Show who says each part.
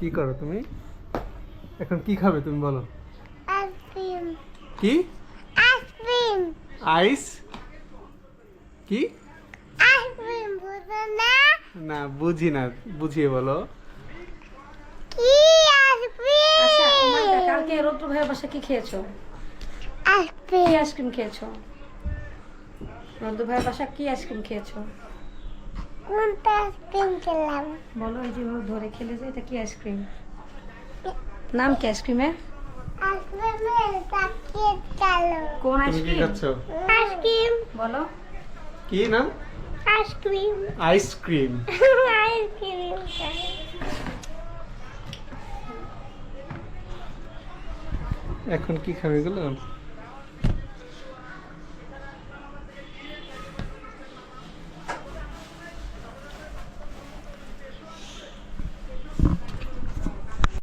Speaker 1: কি করো তুমি? এখন কি খাবে তুমি বলো?
Speaker 2: আইসক্রিম।
Speaker 1: কি?
Speaker 2: আইসক্রিম।
Speaker 1: আইস কি?
Speaker 2: আইসক্রিম বুঝো না?
Speaker 1: না বুঝি না, বুঝিয়ে বলো।
Speaker 2: কি আইসক্রিম?
Speaker 3: আচ্ছা উমাইদা, কালকে রৌদ্র ভাইয়ের বাসায় কি খেয়েছো?
Speaker 2: আইসক্রিম।
Speaker 3: কি আইসক্রিম খেয়েছো? রৌদ্র ভাইয়ের বাসায় কি আইসক্রিম খেয়েছো?
Speaker 2: কোনটা আইসক্রিম খেলাম?
Speaker 3: বলো, এই যেভাবে ধরে খেলে যে এটা কি আইসক্রিম? নাম কি আইসক্রিমের?
Speaker 2: আইসক্রিমের প্যাকেট কালো।
Speaker 3: কোন
Speaker 1: তুমি কি
Speaker 3: আইসক্রিম?
Speaker 1: খাচ্ছ?
Speaker 2: আইসক্রিম।
Speaker 3: বলো।
Speaker 1: কি নাম?
Speaker 2: আইসক্রিম।
Speaker 1: আইসক্রিম।
Speaker 2: আইসক্রিম।
Speaker 1: এখন কি খাবে এগুলো?